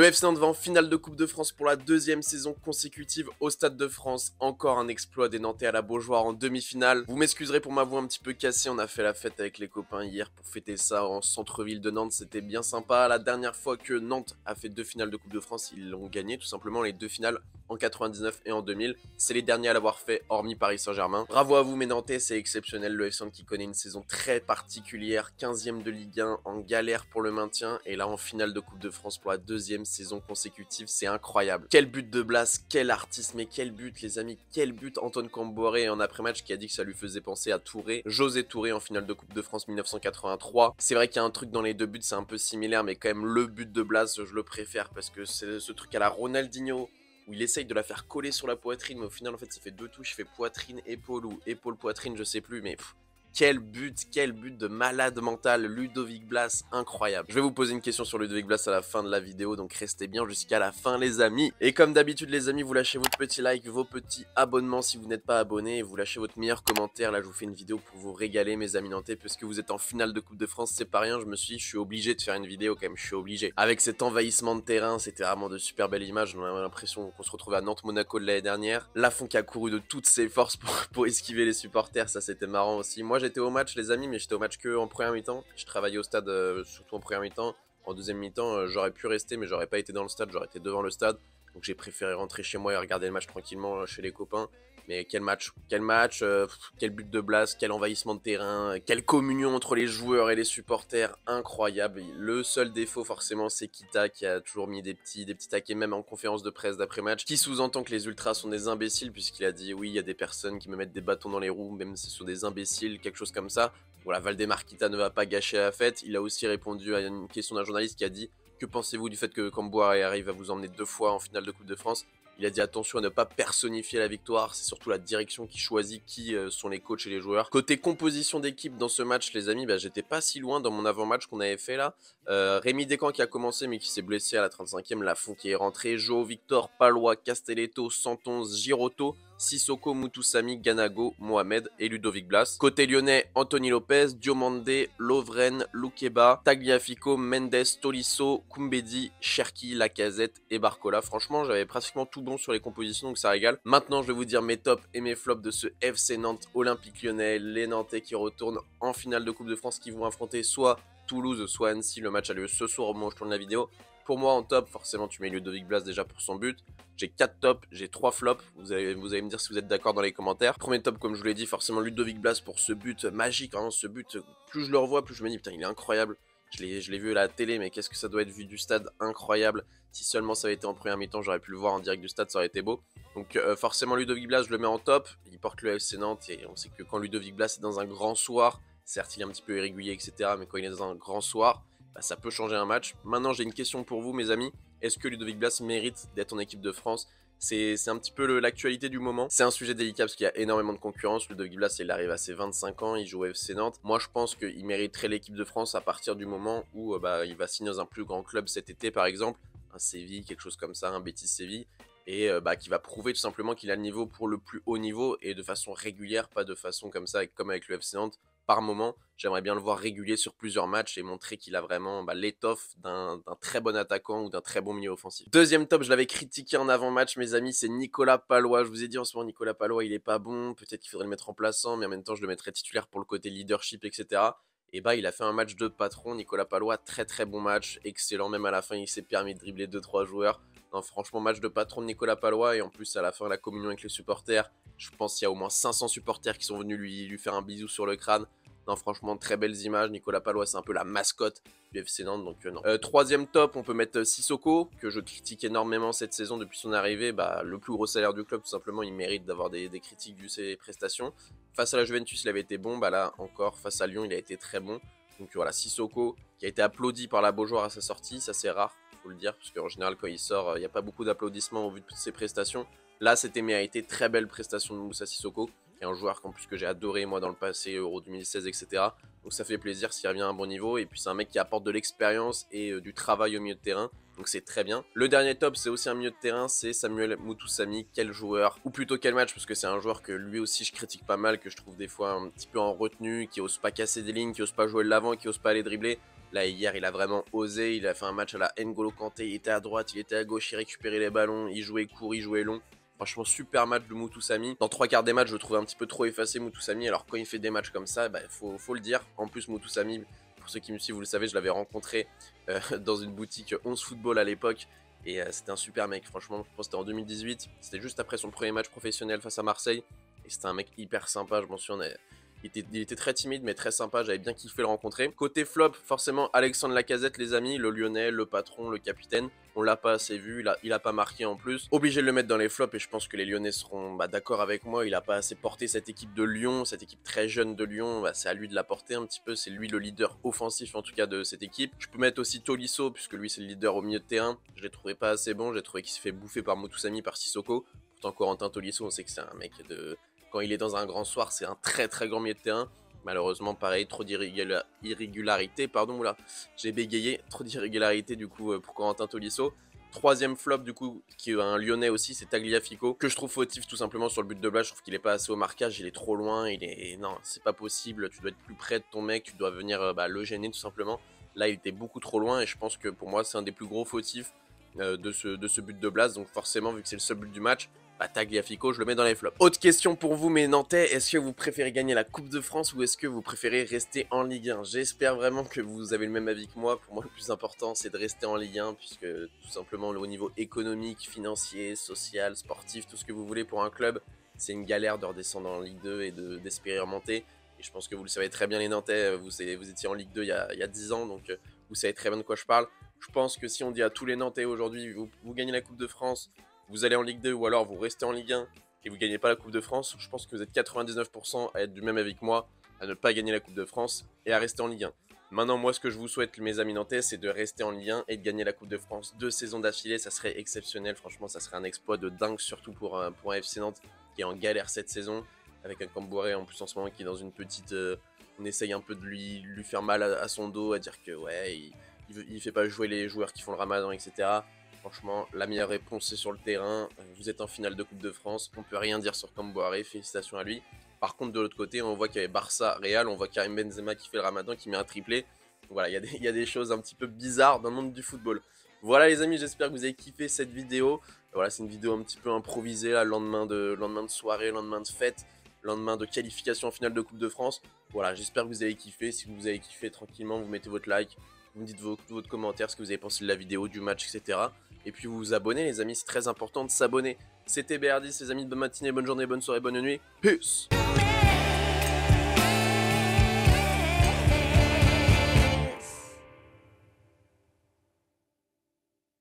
Le FC Nantes va en finale de Coupe de France pour la deuxième saison consécutive au Stade de France. Encore un exploit des Nantais à la Beaujoire en demi-finale. Vous m'excuserez pour ma voix un petit peu cassée, on a fait la fête avec les copains hier pour fêter ça en centre-ville de Nantes, c'était bien sympa. La dernière fois que Nantes a fait deux finales de Coupe de France, ils l'ont gagné tout simplement, les deux finales en 99 et en 2000. C'est les derniers à l'avoir fait, hormis Paris Saint-Germain. Bravo à vous mes Nantais, c'est exceptionnel. Le FC Nantes qui connaît une saison très particulière, 15e de Ligue 1, en galère pour le maintien, et là en finale de Coupe de France pour la deuxième saison consécutive, c'est incroyable. Quel but de Blas, quel artiste, mais quel but les amis, quel but. Antoine Camboré en après-match qui a dit que ça lui faisait penser à Touré, José Touré en finale de Coupe de France 1983. C'est vrai qu'il y a un truc dans les deux buts, c'est un peu similaire, mais quand même le but de Blas, je le préfère parce que c'est ce truc à la Ronaldinho, où il essaye de la faire coller sur la poitrine, mais au final, en fait, ça fait deux touches, il fait poitrine, épaule ou épaule-poitrine, je sais plus, mais quel but de malade mental, Ludovic Blas, incroyable. Je vais vous poser une question sur Ludovic Blas à la fin de la vidéo, donc restez bien jusqu'à la fin les amis. Et comme d'habitude les amis, vous lâchez votre petit like, vos petits abonnements si vous n'êtes pas abonné, et vous lâchez votre meilleur commentaire. Là je vous fais une vidéo pour vous régaler mes amis nantais, parce que vous êtes en finale de Coupe de France, c'est pas rien, je suis obligé de faire une vidéo quand même, je suis obligé. Avec cet envahissement de terrain, c'était vraiment de super belles images, on a l'impression qu'on se retrouvait à Nantes-Monaco de l'année dernière. Lafont qui a couru de toutes ses forces pour esquiver les supporters, ça c'était marrant aussi. Moi j'étais au match les amis, mais j'étais au match que en première mi-temps. Je travaillais au stade surtout en première mi-temps. En deuxième mi-temps, j'aurais pu rester, mais j'aurais pas été dans le stade, j'aurais été devant le stade. Donc j'ai préféré rentrer chez moi et regarder le match tranquillement chez les copains. Mais quel match, quel but de Blas, quel envahissement de terrain, quelle communion entre les joueurs et les supporters, incroyable. Le seul défaut forcément c'est Kita qui a toujours mis des petits taquets même en conférence de presse d'après-match, qui sous-entend que les ultras sont des imbéciles puisqu'il a dit oui il y a des personnes qui me mettent des bâtons dans les roues, même si ce sont des imbéciles, quelque chose comme ça. Voilà, Valdemar Kita ne va pas gâcher la fête. Il a aussi répondu à une question d'un journaliste qui a dit « Que pensez-vous du fait que Camboré arrive à vous emmener deux fois en finale de Coupe de France ?» Il a dit attention à ne pas personnifier la victoire, c'est surtout la direction qui choisit qui sont les coachs et les joueurs. Côté composition d'équipe dans ce match les amis, j'étais pas si loin dans mon avant-match qu'on avait fait là. Rémi Descamps qui a commencé mais qui s'est blessé à la 35e, Lafont qui est rentré, Jo, Victor, Palois, Castelletto, Santonze, Giroto, Sissoko, Mutusami, Ganago, Mohamed et Ludovic Blas. Côté lyonnais, Anthony Lopez, Diomandé, Lovren, Loukeba, Tagliafico, Mendes, Tolisso, Koumbedi, Cherki, Lacazette et Barcola. Franchement, j'avais pratiquement tout bon sur les compositions, donc ça régale. Maintenant, je vais vous dire mes tops et mes flops de ce FC Nantes Olympique Lyonnais. Les Nantais qui retournent en finale de Coupe de France, qui vont affronter soit Toulouse, soit Annecy. Le match a lieu ce soir au moment où je tourne la vidéo. Pour moi, en top, forcément, tu mets Ludovic Blas déjà pour son but. J'ai 4 tops, j'ai 3 flops. Vous allez me dire si vous êtes d'accord dans les commentaires. Premier top, comme je vous l'ai dit, forcément Ludovic Blas pour ce but magique. Vraiment, ce but, plus je le revois, plus je me dis, putain, il est incroyable. Je l'ai vu à la télé, mais qu'est-ce que ça doit être vu du stade, incroyable. Si seulement ça avait été en première mi-temps, j'aurais pu le voir en direct du stade, ça aurait été beau. Donc forcément, Ludovic Blas, je le mets en top. Il porte le FC Nantes et on sait que quand Ludovic Blas est dans un grand soir, certes, il est un petit peu irrégulier, etc. Mais quand il est dans un grand soir, ça peut changer un match. Maintenant, j'ai une question pour vous, mes amis. Est-ce que Ludovic Blas mérite d'être en équipe de France ? C'est un petit peu l'actualité du moment. C'est un sujet délicat parce qu'il y a énormément de concurrence. Ludovic Blas, il arrive à ses 25 ans, il joue au FC Nantes. Moi, je pense qu'il mériterait l'équipe de France à partir du moment où il va signer dans un plus grand club cet été, par exemple. Un Séville, quelque chose comme ça, un Betis Séville. Et qui va prouver tout simplement qu'il a le niveau pour le plus haut niveau et de façon régulière, pas de façon comme ça, comme avec le FC Nantes. Par moment, j'aimerais bien le voir régulier sur plusieurs matchs et montrer qu'il a vraiment l'étoffe d'un très bon attaquant ou d'un très bon milieu offensif. Deuxième top, je l'avais critiqué en avant-match, mes amis, c'est Nicolas Palois. Je vous ai dit en ce moment, Nicolas Palois, il est pas bon. Peut-être qu'il faudrait le mettre remplaçant, mais en même temps, je le mettrais titulaire pour le côté leadership, etc. Et il a fait un match de patron. Nicolas Palois, très très bon match, excellent. Même à la fin, il s'est permis de dribbler 2-3 joueurs. Non, franchement, match de patron de Nicolas Palois. Et en plus, à la fin, la communion avec les supporters. Je pense qu'il y a au moins 500 supporters qui sont venus lui faire un bisou sur le crâne. Non, franchement, très belles images. Nicolas Palois, c'est un peu la mascotte du FC Nantes, donc non. Troisième top, on peut mettre Sissoko, que je critique énormément cette saison depuis son arrivée. Le plus gros salaire du club, tout simplement, il mérite d'avoir des critiques vu ses prestations. Face à la Juventus, il avait été bon. Là, encore, face à Lyon, il a été très bon. Donc voilà, Sissoko, qui a été applaudi par la Beaujoire à sa sortie. Ça, c'est rare, faut le dire, parce qu'en général, quand il sort, il n'y a pas beaucoup d'applaudissements au vu de ses prestations. Là, c'était mérité. Très belle prestation de Moussa Sissoko, qui est un joueur qu'en plus que j'ai adoré moi dans le passé, Euro 2016, etc. Donc ça fait plaisir s'il revient à un bon niveau. Et puis c'est un mec qui apporte de l'expérience et du travail au milieu de terrain. Donc c'est très bien. Le dernier top, c'est aussi un milieu de terrain, c'est Samuel Mutusami. Quel joueur, ou plutôt quel match, parce que c'est un joueur que lui aussi je critique pas mal, que je trouve des fois un petit peu en retenue, qui ose pas casser des lignes, qui ose pas jouer de l'avant, qui ose pas aller dribbler. Là, hier, il a vraiment osé, il a fait un match à la N'Golo Kanté, il était à droite, il était à gauche, il récupérait les ballons, il jouait court, il jouait long. Franchement, super match de Mutusami. Dans 3 quarts des matchs, je le trouvais un petit peu trop effacé, Mutusami. Alors, quand il fait des matchs comme ça, bah, faut le dire. En plus, Mutusami, pour ceux qui me suivent, vous le savez, je l'avais rencontré dans une boutique 11 Football à l'époque. Et c'était un super mec, franchement. Je pense que c'était en 2018. C'était juste après son premier match professionnel face à Marseille. Et c'était un mec hyper sympa, je m'en souviens. Il était très timide mais très sympa, j'avais bien kiffé le rencontrer. Côté flop, forcément Alexandre Lacazette les amis, le Lyonnais, le patron, le capitaine. On l'a pas assez vu, il a pas marqué en plus. Obligé de le mettre dans les flops et je pense que les Lyonnais seront d'accord avec moi. Il a pas assez porté cette équipe de Lyon, cette équipe très jeune de Lyon. C'est à lui de la porter un petit peu, c'est lui le leader offensif en tout cas de cette équipe. Je peux mettre aussi Tolisso puisque lui c'est le leader au milieu de terrain. Je l'ai trouvé pas assez bon, j'ai trouvé qu'il s'est fait bouffer par Mutusami, par Sissoko. Pourtant Corentin Tolisso on sait que c'est un mec de... Quand il est dans un grand soir c'est un très grand milieu de terrain. Malheureusement, pareil, trop d'irrégularité, pardon, là, j'ai bégayé, trop d'irrégularité du coup pour Corentin Tolisso. Troisième flop du coup, qui est un Lyonnais aussi, c'est Tagliafico, que je trouve fautif tout simplement sur le but de Blache. Je trouve qu'il est pas assez au marquage, il est trop loin, non, c'est pas possible, tu dois être plus près de ton mec, tu dois venir le gêner tout simplement. Là, il était beaucoup trop loin et je pense que pour moi, c'est un des plus gros fautifs de ce but de Blas. Donc forcément, vu que c'est le seul but du match, bah, Tagliafico, je le mets dans les flops. Autre question pour vous, mes Nantais, est-ce que vous préférez gagner la Coupe de France ou est-ce que vous préférez rester en Ligue 1? J'espère vraiment que vous avez le même avis que moi. Pour moi, le plus important, c'est de rester en Ligue 1, puisque tout simplement, au niveau économique, financier, social, sportif, tout ce que vous voulez pour un club, c'est une galère de redescendre en Ligue 2 et d'espérer remonter. Et je pense que vous le savez très bien, les Nantais, vous étiez en Ligue 2 il y a 10 ans, donc vous savez très bien de quoi je parle. Je pense que si on dit à tous les Nantais aujourd'hui, vous gagnez la Coupe de France, vous allez en Ligue 2 ou alors vous restez en Ligue 1 et vous gagnez pas la Coupe de France, je pense que vous êtes 99% à être du même avis que moi, à ne pas gagner la Coupe de France et à rester en Ligue 1. Maintenant, moi, ce que je vous souhaite, mes amis nantais, c'est de rester en Ligue 1 et de gagner la Coupe de France 2 saisons d'affilée. Ça serait exceptionnel, franchement, ça serait un exploit de dingue, surtout pour un FC Nantes qui est en galère cette saison, avec un Cambouré en plus en ce moment qui est dans une petite... on essaye un peu de lui faire mal à son dos, à dire que ouais, il fait pas jouer les joueurs qui font le ramadan, etc. Franchement, la meilleure réponse, c'est sur le terrain. Vous êtes en finale de Coupe de France. On peut rien dire sur Camboiré. Félicitations à lui. Par contre, de l'autre côté, on voit qu'il y avait Barça, Real. On voit Karim Benzema qui fait le ramadan, qui met un triplé. Donc voilà, il y a des choses un petit peu bizarres dans le monde du football. Voilà les amis, j'espère que vous avez kiffé cette vidéo. Voilà, c'est une vidéo un petit peu improvisée, là, lendemain de soirée, lendemain de fête, lendemain de qualification en finale de Coupe de France. Voilà, j'espère que vous avez kiffé. Si vous avez kiffé, tranquillement, vous mettez votre like. Vous me dites votre commentaire, ce que vous avez pensé de la vidéo, du match, etc. Et puis vous vous abonnez les amis, c'est très important de s'abonner. C'était BR10 les amis, bonne matinée, bonne journée, bonne soirée, bonne nuit. Peace.